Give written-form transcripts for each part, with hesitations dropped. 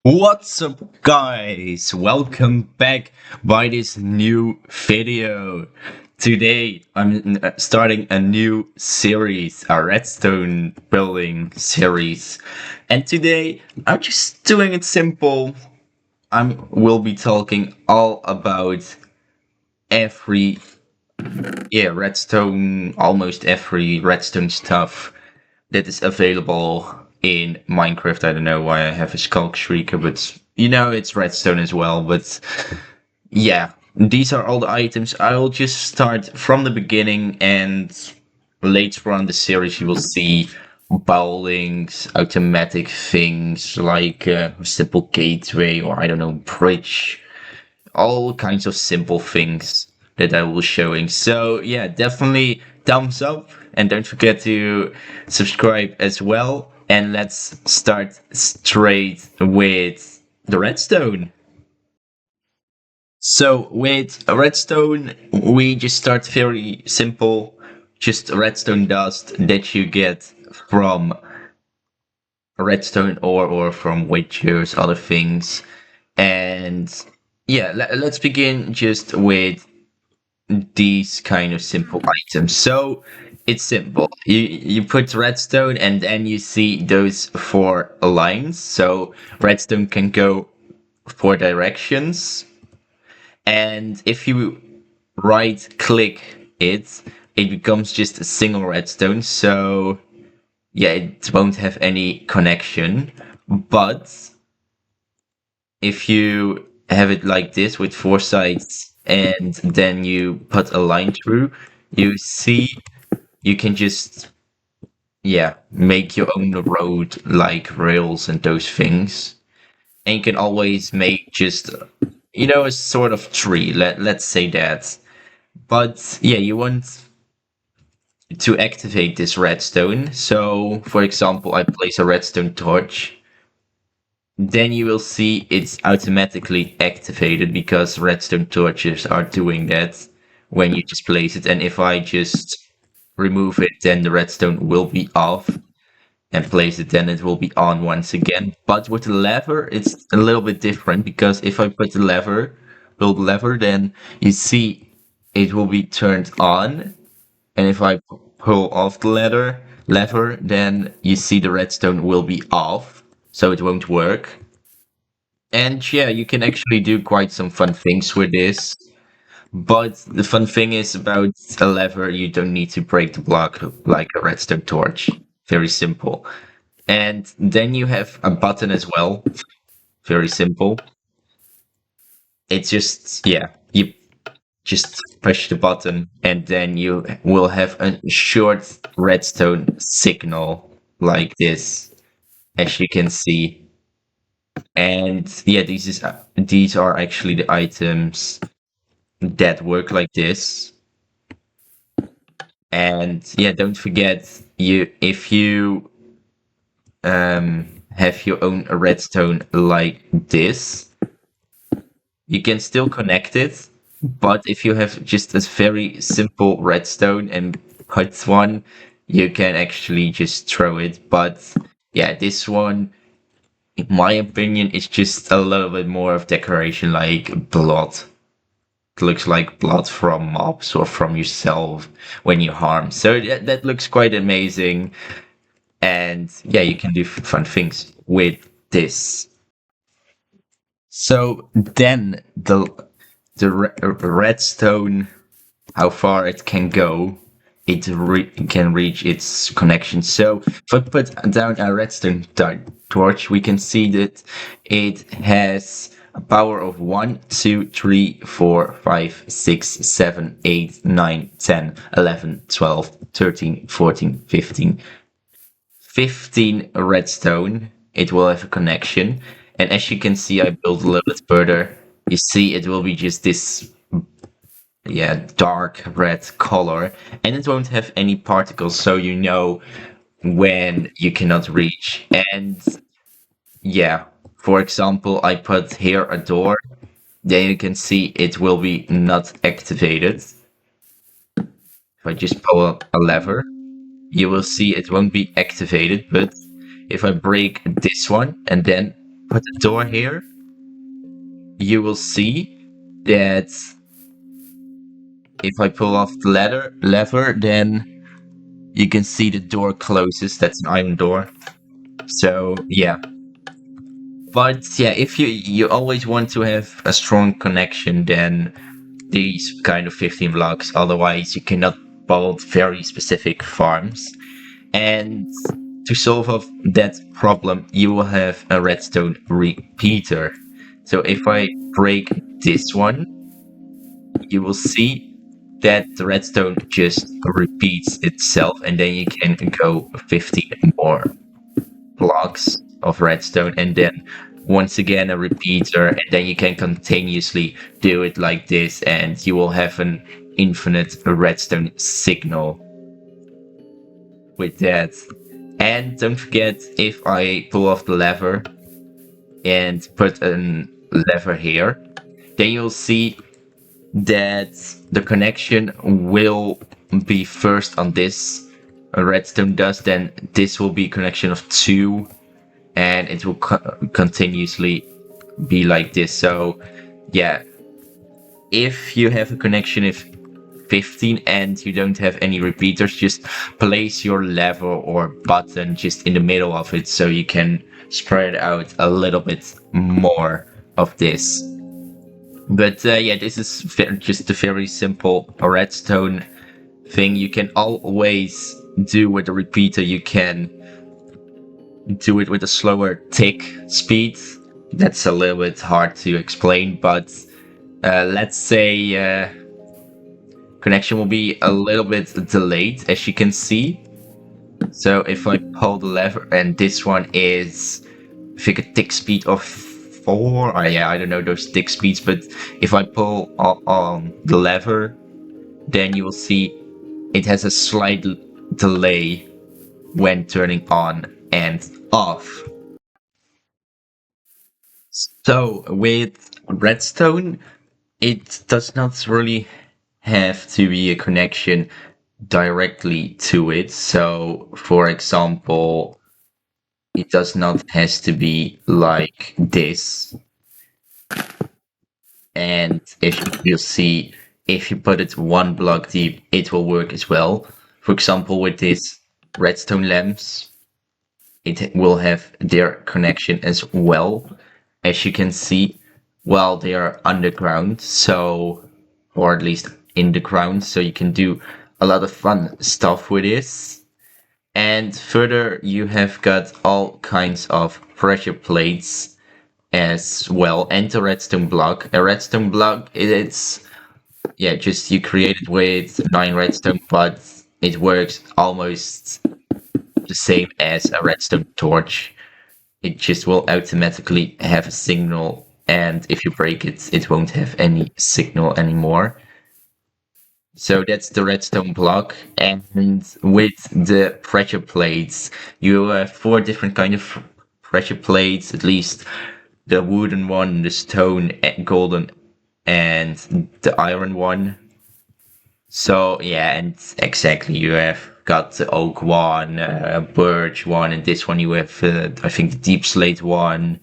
What's up, guys? Welcome back by this new video. Today I'm starting a new series, a Redstone building series. And today I'm just doing it simple. Will be talking all about every Redstone, almost every Redstone stuff that is available in Minecraft. I don't know why I have a Skelk Shrieker, but it's Redstone as well. But yeah, these are all the items. I'll just start from the beginning, and later on the series you will see bowlings, automatic things like a simple gateway or I don't know, bridge, all kinds of simple things that I will showing. So yeah, definitely thumbs up and don't forget to subscribe as well. And let's start straight with the redstone. So with a redstone, we just start very simple. Just redstone dust that you get from redstone ore or from witchers, other things. And yeah, let's begin just with these kind of simple items. So it's simple. You put redstone and then you see those four lines. So redstone can go four directions. And if you right click it, it becomes just a single redstone. So yeah, it won't have any connection. But if you have it like this with four sides and then you put a line through, you see you can just make your own road like rails and those things. And you can always make just a sort of tree, let's say that. But yeah, you want to activate this redstone. So for example, I place a redstone torch, then you will see it's automatically activated because redstone torches are doing that when you just place it. And if I just remove it, then the redstone will be off, and place it, then it will be on once again. But with the lever, it's a little bit different because if I put build lever, then you see it will be turned on. And if I pull off the lever, then you see the redstone will be off, so it won't work. And yeah, you can actually do quite some fun things with this. But the fun thing is about a lever, you don't need to break the block like a redstone torch. Very simple. And then you have a button as well. Very simple. It's just, yeah, you just push the button and then you will have a short redstone signal like this, as you can see. And yeah, these are actually the items that work like this. And yeah, don't forget, if you have your own redstone like this, you can still connect it. But if you have just a very simple redstone and cut one, you can actually just throw it. But yeah, this one, in my opinion, is just a little bit more of decoration, like blood. It looks like blood from mobs or from yourself when you harm. So that looks quite amazing. And yeah, you can do fun things with this. So then the redstone, how far it can go, it can reach its connection. So if I put down a redstone torch, we can see that it has a power of 1, 2, 3, 4, 5, 6, 7, 8, 9, 10, 11, 12, 13, 14, 15. 15 redstone, it will have a connection. And as you can see, I built a little bit further. You see, it will be just this, dark red color, and it won't have any particles, so you know when you cannot reach. And yeah, for example, I put here a door, then you can see it will be not activated. If I just pull a lever, you will see it won't be activated. But if I break this one and then put a door here, you will see that if I pull off the lever, then you can see the door closes. That's an iron door. So yeah. But yeah, if you always want to have a strong connection, then these kind of 15 blocks. Otherwise, you cannot build very specific farms. And to solve of that problem, you will have a redstone repeater. So if I break this one, you will see that the redstone just repeats itself, and then you can go 15 more blocks of redstone, and then once again a repeater, and then you can continuously do it like this, and you will have an infinite redstone signal with that. And don't forget, if I pull off the lever and put a lever here, then you'll see that the connection will be first on this redstone dust, then this will be connection of 2, and it will continuously be like this. So yeah, if you have a connection of 15 and you don't have any repeaters, just place your lever or button just in the middle of it so you can spread out a little bit more of this. But yeah, this is just a very simple redstone thing. You can always do with a repeater, you can do it with a slower tick speed. That's a little bit hard to explain, but let's say connection will be a little bit delayed, as you can see. So if I pull the lever, and this one is, I think, a tick speed of 4. Yeah, I don't know those tick speeds, but if I pull on the lever, then you will see it has a slight delay when turning on and off. So with Redstone, it does not really have to be a connection directly to it. So for example, it does not has to be like this. And if you'll see, if you put it 1 block deep, it will work as well. For example, with these redstone lamps, it will have their connection as well. As you can see, while they are underground, so, or at least in the ground, so you can do a lot of fun stuff with this. And further, you have got all kinds of pressure plates as well, and a redstone block. A redstone block, it's, yeah, just you create it with 9 redstone, but it works almost the same as a redstone torch. It just will automatically have a signal, and if you break it, it won't have any signal anymore. So that's the redstone block. And with the pressure plates, you have 4 different kind of pressure plates, at least the wooden one, the stone, golden, and the iron one. So yeah, and exactly, you have got the oak one, birch one, and this one you have, I think, the deep slate one,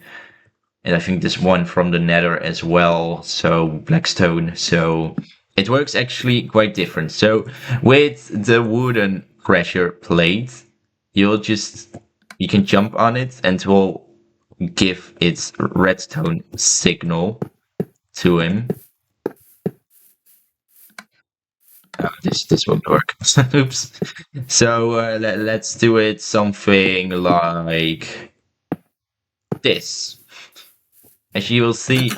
and I think this one from the nether as well, so blackstone. So it works actually quite different. So with the wooden pressure plate, you can jump on it and it will give its redstone signal to him. This won't work. Oops. So let's do it something like this. As you will see,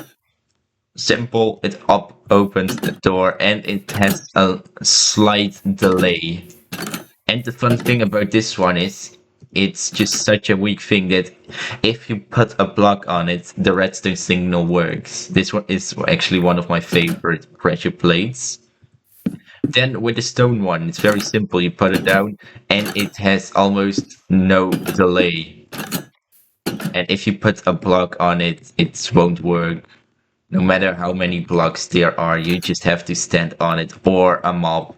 simple. It opens the door, and it has a slight delay. And the fun thing about this one is, it's just such a weak thing that if you put a block on it, the redstone signal works. This one is actually one of my favorite pressure plates. Then with the stone one, it's very simple. You put it down and it has almost no delay. And if you put a block on it, it won't work. No matter how many blocks there are, you just have to stand on it, or a mob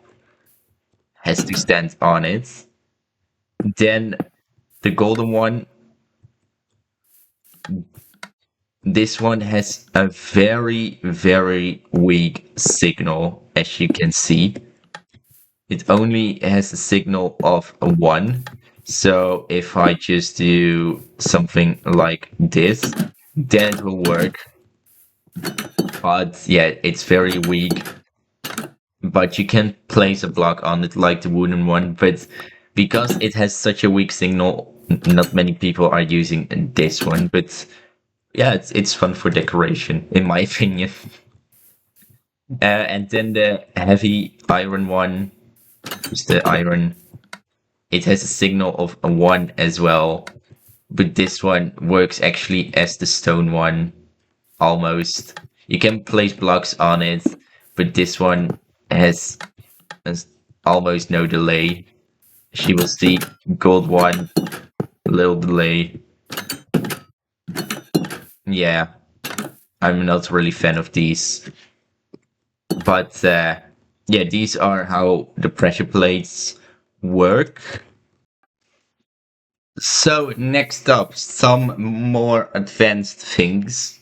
has to stand on it. Then the golden one, This one has a very, very weak signal, as you can see. It only has a signal of a 1. So if I just do something like this, then it will work. But yeah, it's very weak. But you can place a block on it like the wooden one. But because it has such a weak signal, not many people are using this one. But yeah, it's fun for decoration, in my opinion. And then the heavy iron one is the iron. It has a signal of a 1 as well, but this one works actually as the stone one, almost. You can place blocks on it, but this one has almost no delay. She will see gold one, little delay. Yeah, I'm not really fan of these. But yeah, these are how the pressure plates work. So next up, some more advanced things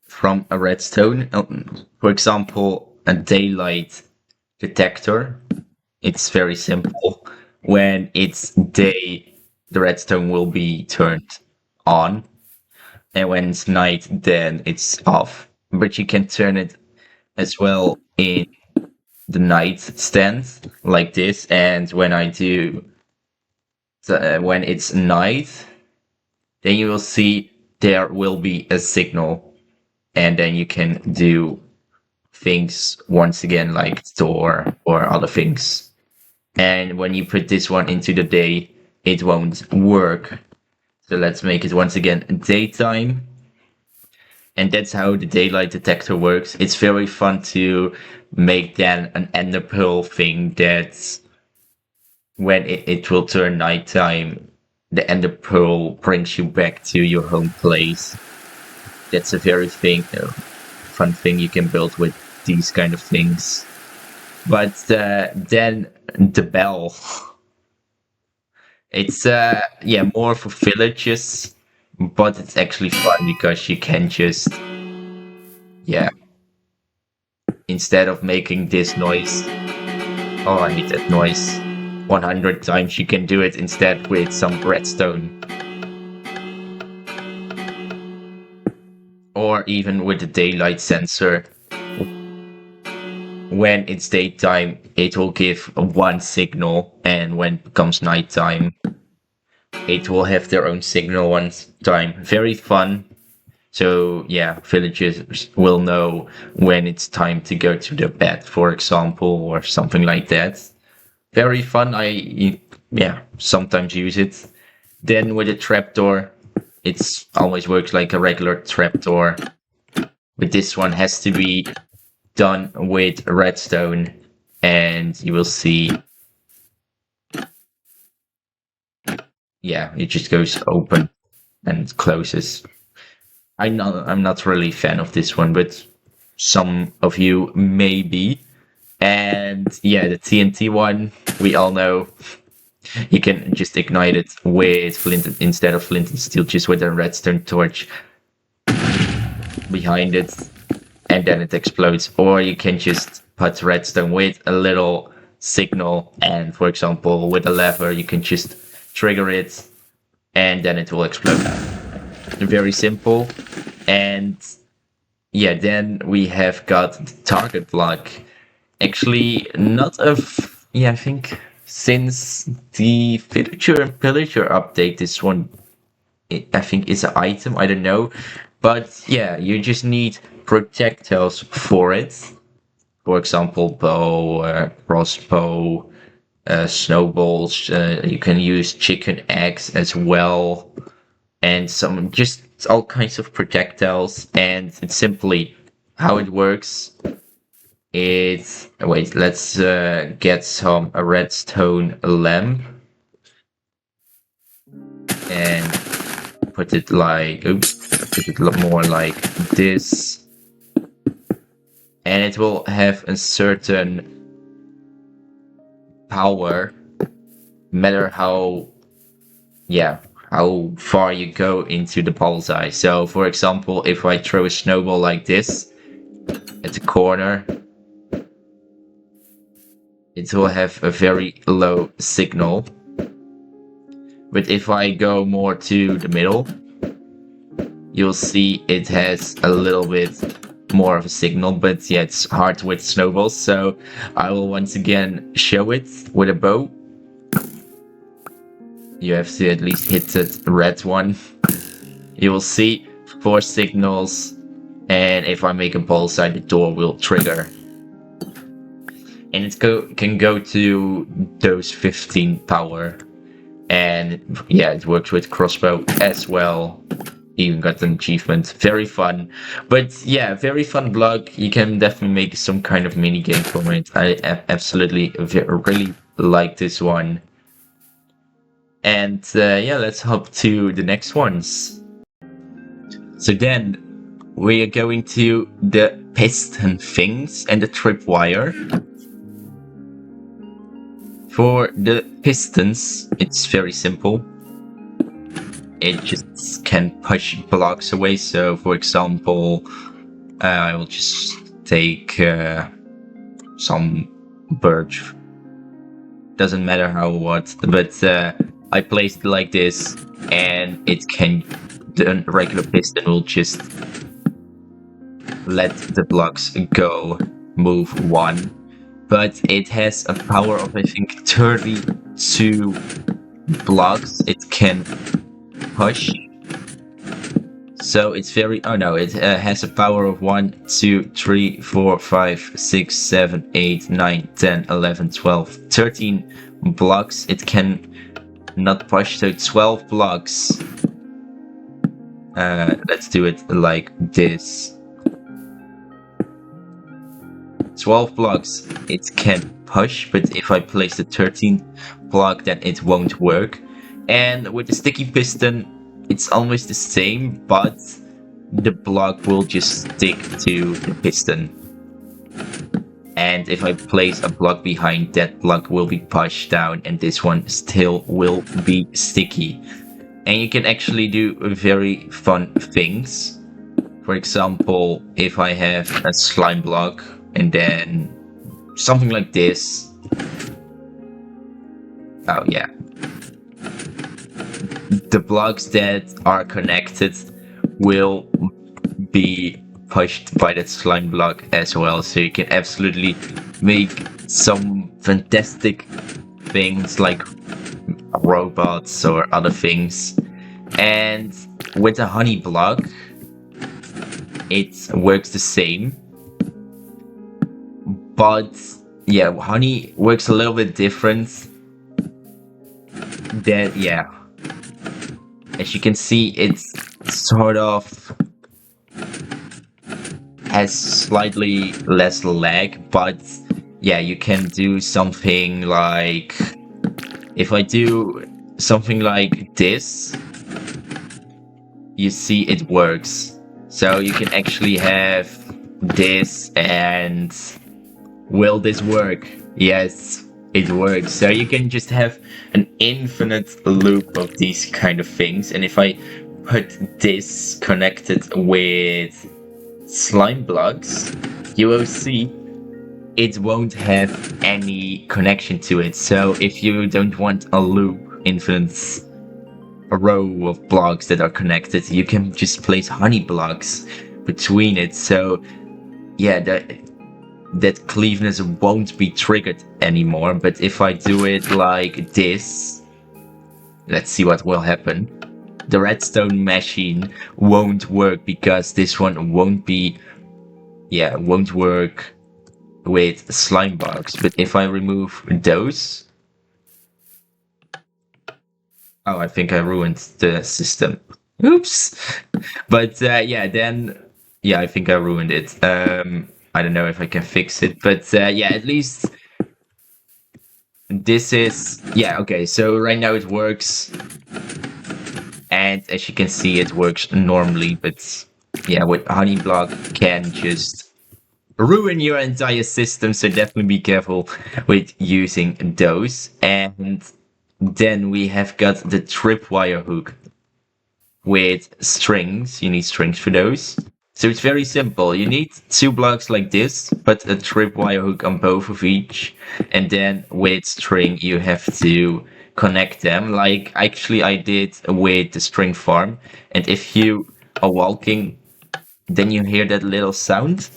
from a redstone. For example, a daylight detector. It's very simple. When it's day, the redstone will be turned on, and when it's night, then it's off. But you can turn it as well in the night stand like this, and when I do when it's night, then you will see there will be a signal, and then you can do things once again like store or other things. And when you put this one into the day, it won't work. So let's make it once again daytime. And that's how the daylight detector works. It's very fun to make then an ender pearl thing that's when it will turn nighttime, the ender pearl brings you back to your home place. That's a very fun thing you can build with these kind of things. But then the bell, it's yeah, more for villages, but it's actually fun because you can just, yeah, instead of making this noise, oh, I hate that noise, 100 times, you can do it instead with some redstone. Or even with the daylight sensor. When it's daytime, it will give one signal, and when it becomes nighttime, it will have their own signal one time. Very fun. So yeah, villagers will know when it's time to go to their bed, for example, or something like that. Very fun. I yeah, sometimes use it. Then with a trapdoor, it's always works like a regular trapdoor. But this one has to be done with redstone, and you will see, yeah, it just goes open and closes. I'm not really a fan of this one, but some of you may be. And yeah, the TNT one, we all know you can just ignite it with flint instead of flint and steel, just with a redstone torch behind it, and then it explodes. Or you can just put redstone with a little signal, and for example, with a lever, you can just trigger it, and then it will explode. Very simple. And yeah, then we have got the target block. Actually, not of, yeah, I think since the villager update, this one, I think is an item, I don't know. But yeah, you just need projectiles for it. For example, bow, crossbow, snowballs. You can use chicken eggs as well, and some just all kinds of projectiles. And it's simply how it works. It's wait. Let's get a redstone lamp and put it like, oops, put it more like this, and it will have a certain power, matter how, yeah, how far you go into the bullseye. So, for example, if I throw a snowball like this at the corner, it will have a very low signal. But if I go more to the middle, you'll see it has a little bit more of a signal, but yeah, it's hard with snowballs. So I will once again show it with a bow. You have to at least hit the red one. You will see 4 signals, and if I make a bullseye, the door will trigger. And it can go to those 15 power. And yeah, it works with crossbow as well. Even got an achievement. Very fun. But yeah, very fun blog. You can definitely make some kind of mini game from it. I absolutely really like this one. And yeah, let's hop to the next ones. So then we are going to the piston things and the tripwire. For the pistons, it's very simple. It just can push blocks away. So, for example, I will just take some birch. Doesn't matter how what, but I placed it like this, and it can. The regular piston will just let the blocks go, move one, but it has a power of I think 32 blocks it can push. So it's very, oh no, it has a power of 1, 2, 3, 4, 5, 6, 7, 8, 9, 10, 11, 12, 13 blocks it can not push, so 12 blocks. Let's do it like this. 12 blocks it can push, but if I place the 13th block, then it won't work. And with the sticky piston, it's almost the same, but the block will just stick to the piston. And if I place a block behind, that block will be pushed down, and this one still will be sticky. And you can actually do very fun things. For example, if I have a slime block and then something like this. Oh yeah. The blocks that are connected will be pushed by that slime block as well. So you can absolutely make some fantastic things like robots or other things. And with a honey block, it works the same. But yeah, honey works a little bit different. That, yeah. As you can see, it's sort of has slightly less lag, but yeah, you can do something like, if I do something like this, you see it works. So you can actually have this, and will this work? Yes, it works. So you can just have an infinite loop of these kind of things. And if I put this connected with slime blocks, you will see it won't have any connection to it. So if you don't want a loop, infinite a row of blocks that are connected, you can just place honey blocks between it. So yeah, that cleaveness won't be triggered anymore. But if I do it like this, let's see what will happen. The redstone machine won't work because this one won't work with slime blocks. But if I remove those, oh, I think I ruined the system. Oops. But yeah, then yeah, I think I ruined it. I don't know if I can fix it, but yeah, at least this is, yeah, okay, so right now it works, and as you can see, it works normally, but yeah, with honey block can just ruin your entire system, so definitely be careful with using those. And Then we have got the tripwire hook with strings. You need strings for those. So it's very simple. You need two blocks like this, but a tripwire hook on both of each. And then with string, you have to connect them. Like actually I did with the string farm. And if you are walking, then you hear that little sound.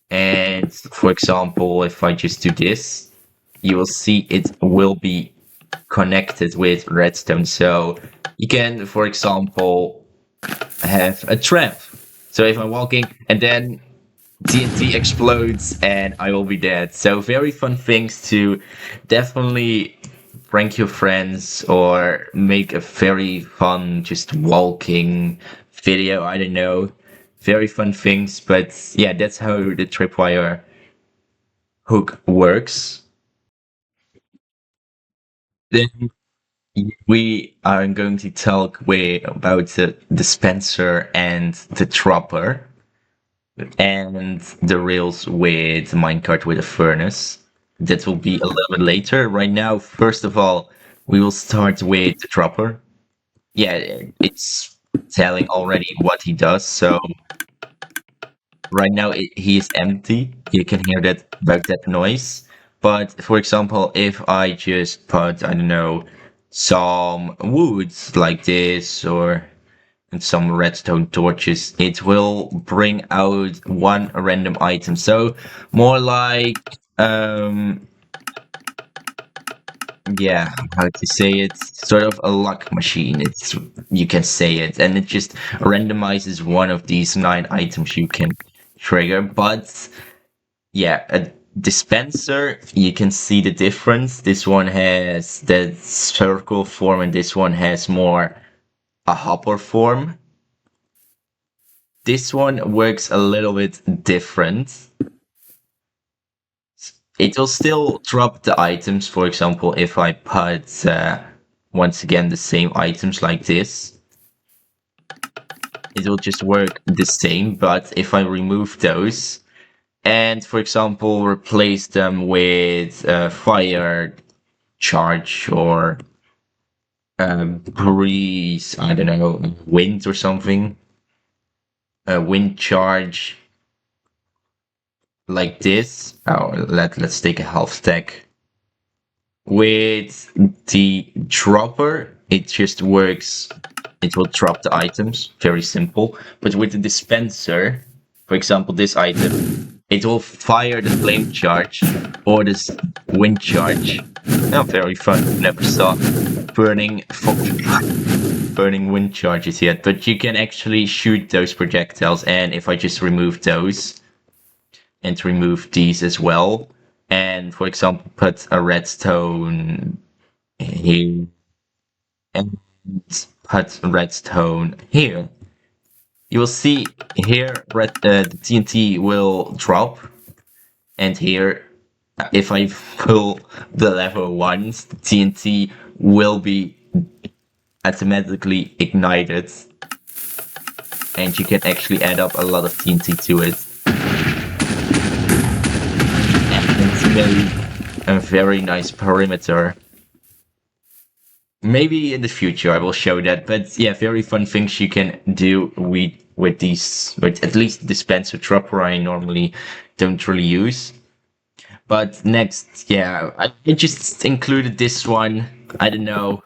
And for example, if I just do this, you will see it will be connected with redstone. So you can, for example, have a trap. So if I'm walking and then TNT explodes and I will be dead. So very fun things to definitely prank your friends or make a very fun just walking video. I don't know. Very fun things, but yeah, that's how the tripwire hook works. Then we are going to talk about the dispenser and the dropper and the rails with minecart with a furnace. That will be a little bit later. Right now, first of all, we will start with the dropper. Yeah, it's telling already what he does. So right now he is empty. You can hear that about that noise. But for example, if I just put, I don't know, some woods like this or and some redstone torches, it will bring out one random item. So more like yeah, how to say it, sort of a luck machine. It's you can say it, and it just randomizes one of these 9 items you can trigger. But yeah, a dispenser, you can see the difference. This one has the circle form, and this one has more a hopper form. This one works a little bit different. It will still drop the items. For example, if I put once again the same items like this, it will just work the same. But if I remove those and, for example, replace them with fire charge or breeze, I don't know, wind or something, wind charge like this. Oh, let's take a half stack. With the dropper, it just works. It will drop the items, very simple. But with the dispenser, for example, this item, it will fire the flame charge or this wind charge. Oh, very fun. Never saw burning burning wind charges yet, but you can actually shoot those projectiles. And if I just remove those and remove these as well, and for example, put a redstone here and put redstone here, you will see here the TNT will drop, and here, if I pull the lever once, the TNT will be automatically ignited, and you can actually add up a lot of TNT to it. And it's made a very nice perimeter. Maybe in the future I will show that, but yeah, very fun things you can do with these, with at least dispenser dropper I normally don't really use. But next, yeah, I just included this one. I don't know.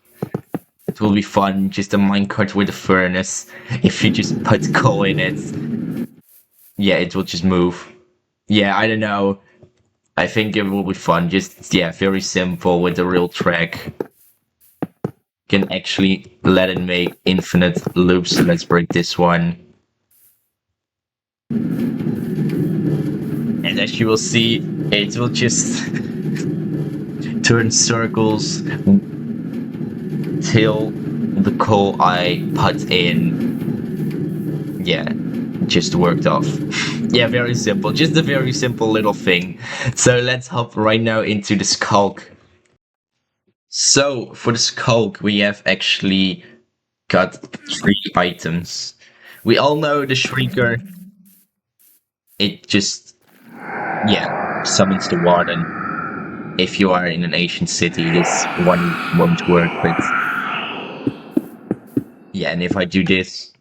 It will be fun. Just a minecart with a furnace. If you just put coal in it, yeah, it will just move. Yeah, I don't know. I think it will be fun. Just yeah, very simple with the real track. Can actually let it make infinite loops. Let's break this one. And as you will see, it will just turn circles till the coal I put in, yeah, just worked off. Yeah, very simple. Just a very simple little thing. So let's hop right now into the Skelk. So for the Skelk, we have actually got 3 items. We all know the Shrieker. It just, yeah, summons the Warden. if you are in an ancient city, this one won't work. But yeah, and if I do this,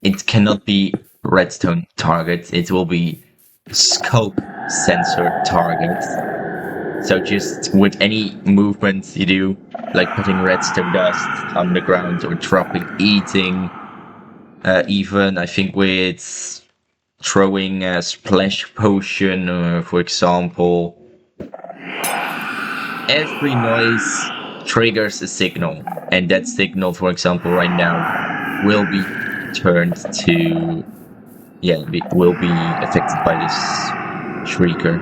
it cannot be redstone targets. It will be Skelk sensor targets. So just with any movement you do, like putting redstone dust on the ground or dropping, eating, even I think with throwing a splash potion, for example, every noise triggers a signal, and that signal, for example, right now, will be turned to will be affected by this shrieker.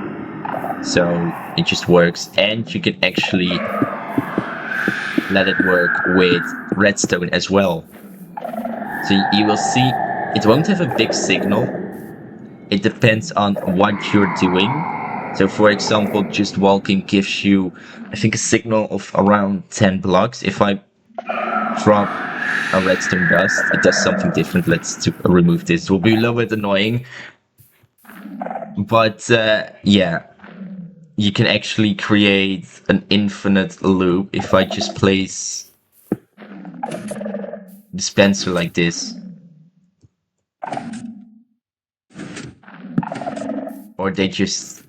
So it just works, and you can actually let it work with redstone as well. So you will see it won't have a big signal. It depends on what you're doing. So for example, just walking gives you, I think, a signal of around 10 blocks. If I drop a redstone dust, it does something different. Let's remove this. It will be a little bit annoying. But yeah, you can actually create an infinite loop if I just place dispenser like this. Or they just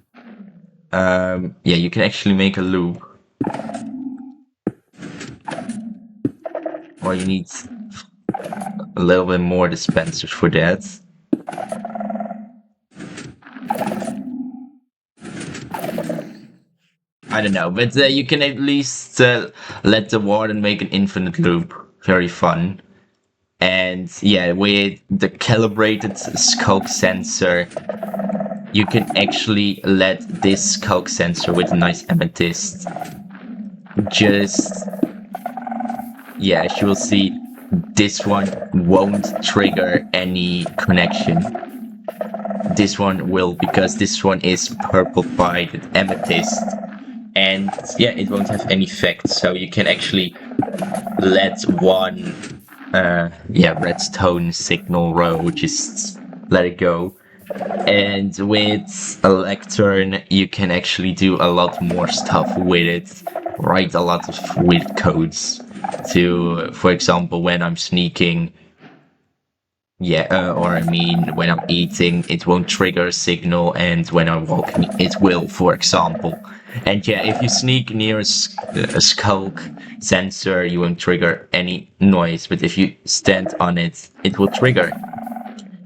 yeah, you can actually make a loop. Or you need a little bit more dispensers for that. I don't know, but you can at least let the warden make an infinite loop. Very fun. And yeah, with the calibrated Skelk sensor, you can actually let this Skelk sensor with a nice amethyst just, yeah, as you will see, this one won't trigger any connection. This one will, because this one is purple by the amethyst, and yeah, it won't have any effect. So you can actually let one redstone signal row, just let it go. And with a lectern, you can actually do a lot more stuff with it. Write a lot of weird codes to, for example, when I'm sneaking, or I mean, when I'm eating, it won't trigger a signal, and when I'm walking, it will, for example. And yeah, if you sneak near a Skelk sensor, you won't trigger any noise, but if you stand on it, it will trigger.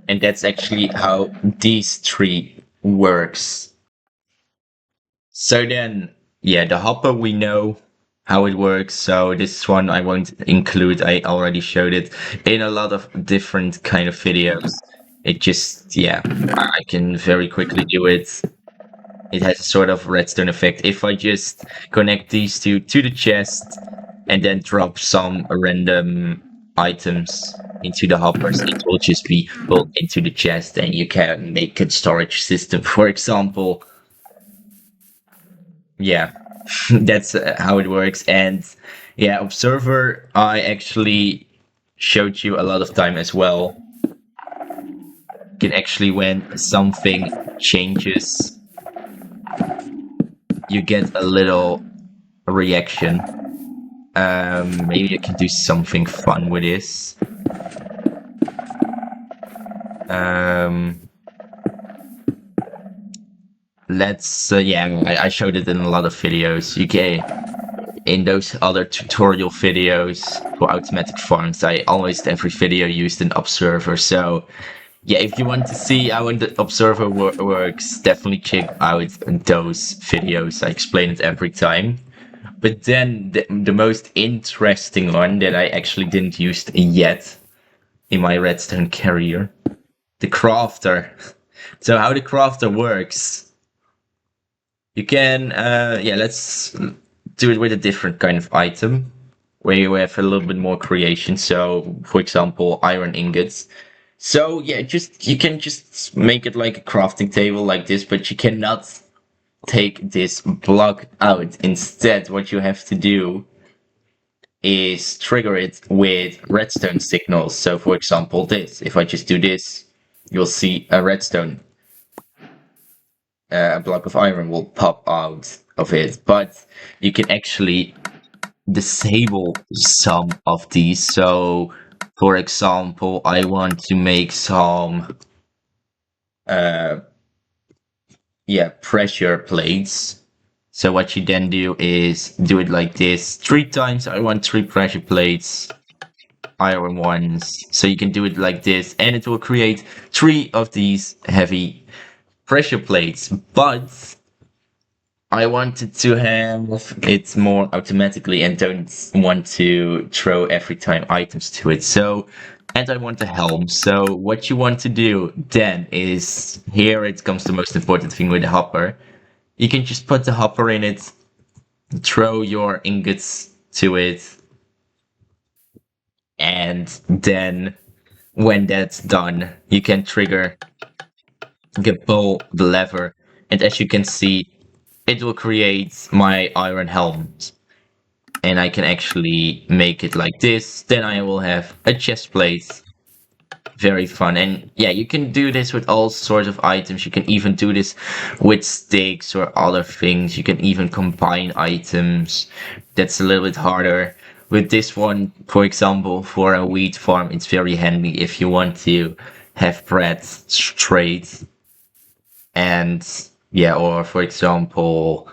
And that's actually how these three works. So then, yeah, the hopper, we know how it works. So this one I won't include. I already showed it in a lot of different kind of videos. It just, yeah, I can very quickly do it. It has a sort of redstone effect. If I just connect these two to the chest and then drop some random items into the hoppers, it will just be pulled into the chest, and you can make a storage system, for example. Yeah, that's how it works. And yeah, observer, I actually showed you a lot of time as well. You can actually, when something changes, you get a little reaction. Maybe I can do something fun with this. Let's I showed it in a lot of videos. You can, in those other tutorial videos for automatic farms, I almost every video used an observer. So yeah, if you want to see how the observer works, definitely check out those videos. I explain it every time. But then the most interesting one that I actually didn't use yet in my redstone career, the crafter. So how the crafter works, you can, let's do it with a different kind of item where you have a little bit more creation. So for example, iron ingots. So yeah, you can just make it like a crafting table like this, but you cannot take this block out. Instead, what you have to do is trigger it with redstone signals. So for example, this, if I just do this, you'll see a redstone a block of iron will pop out of it, but you can actually disable some of these. So, for example, I want to make some, uh, yeah, pressure plates. So what you then do is do it like this 3 times. I want 3 pressure plates, iron ones. So you can do it like this, and it will create 3 of these heavy pressure plates. But I wanted to have it more automatically and don't want to throw every time items to it. So, and I want a helm. So what you want to do then is, here it comes the most important thing with the hopper. You can just put the hopper in it, throw your ingots to it, and then when that's done, you can trigger, you can pull the lever, and as you can see, it will create my iron helmet. And I can actually make it like this. Then I will have a chest plate. Very fun. And yeah, you can do this with all sorts of items. You can even do this with sticks or other things. You can even combine items. That's a little bit harder. With this one, for example, for a wheat farm, it's very handy if you want to have bread straight. And yeah, or for example,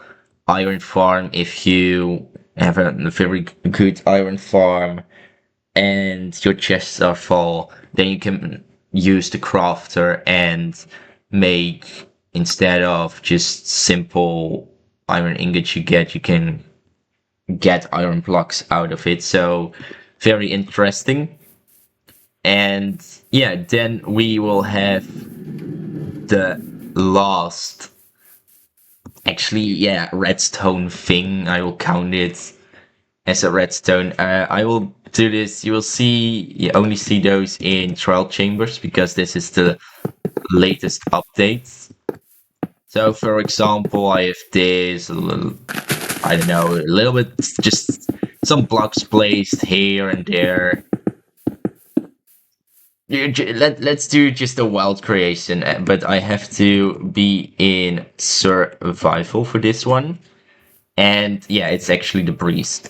iron farm, if you have a very good iron farm and your chests are full, then you can use the crafter and make, instead of just simple iron ingots you can get iron blocks out of it. So very interesting. And yeah, then we will have the last, actually, yeah, redstone thing. I will count it as a redstone. I will do this. You will see, you only see those in trial chambers because this is the latest updates. So, for example, I have this, I don't know, a little bit, just some blocks placed here and there. Let's do just a wild creation, but I have to be in survival for this one. And yeah, it's actually the priest.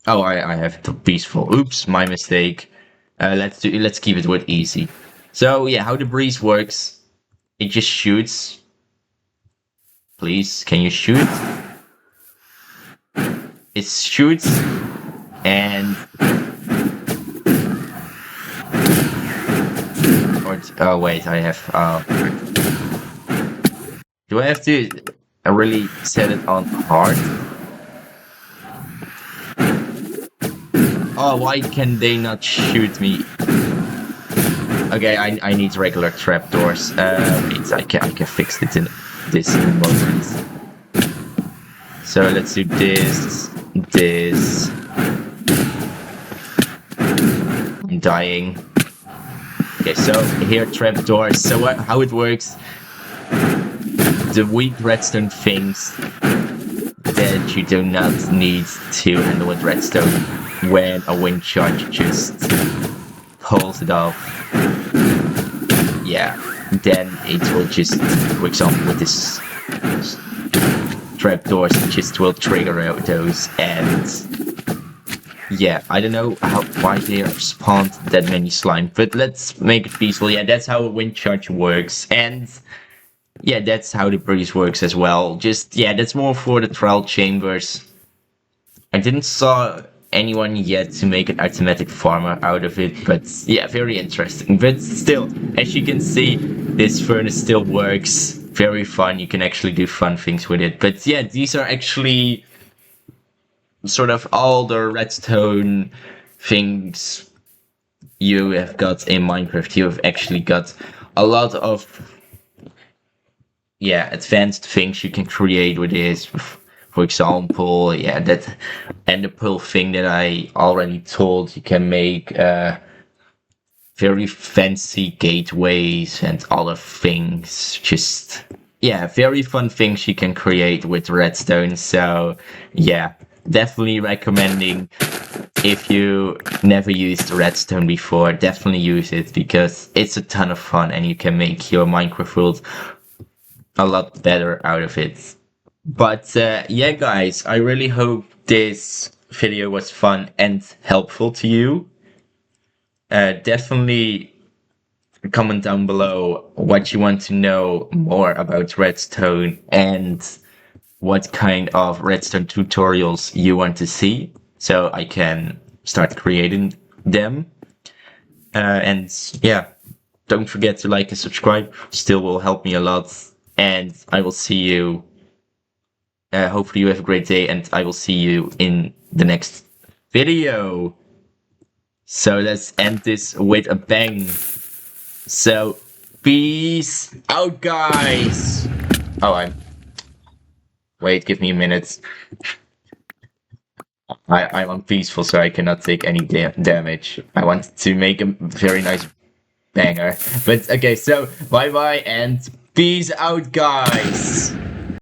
Oh, I have the peaceful. Oops, my mistake. Let's keep it with easy. So yeah, how the breeze works, it just shoots. Please, can you shoot? It shoots, and oh wait, I have. Do I have to really set it on hard? Oh, why can they not shoot me? Okay, I need regular trapdoors. Wait, I can fix it in this moment. So let's do this. I'm dying. Okay, so here trapdoors. So how it works? The weak redstone things that you do not need to handle with redstone, when a wind charge just pulls it off, yeah, then it will just, for example, with this trapdoors, it just will trigger out those. And yeah, I don't know why they are spawned that many slime, but let's make it peaceful. Yeah, that's how a wind charge works. And yeah, that's how the breeze works as well. Just, yeah, that's more for the trial chambers. I didn't saw anyone yet to make an automatic farmer out of it, but yeah, very interesting. But still, as you can see, this furnace still works. Very fun. You can actually do fun things with it. But yeah, these are actually sort of all the redstone things you have got in Minecraft. You have actually got a lot of, yeah, advanced things you can create with this. For example, yeah, that and the pearl thing that I already told, you can make very fancy gateways and other things. Just, yeah, very fun things you can create with redstone. So yeah, definitely recommending. If you never used redstone before, definitely use it because it's a ton of fun and you can make your Minecraft world a lot better out of it. But yeah, guys, I really hope this video was fun and helpful to you. Definitely comment down below what you want to know more about Redstone and what kind of Redstone tutorials you want to see, so I can start creating them. And yeah, don't forget to like and subscribe. Still will help me a lot. And I will see you. Hopefully you have a great day, and I will see you in the next video. So let's end this with a bang. So peace out, guys. Oh, wait. Give me a minute. I'm on peaceful, so I cannot take any damage. I want to make a very nice banger. But okay, so bye bye and peace out, guys.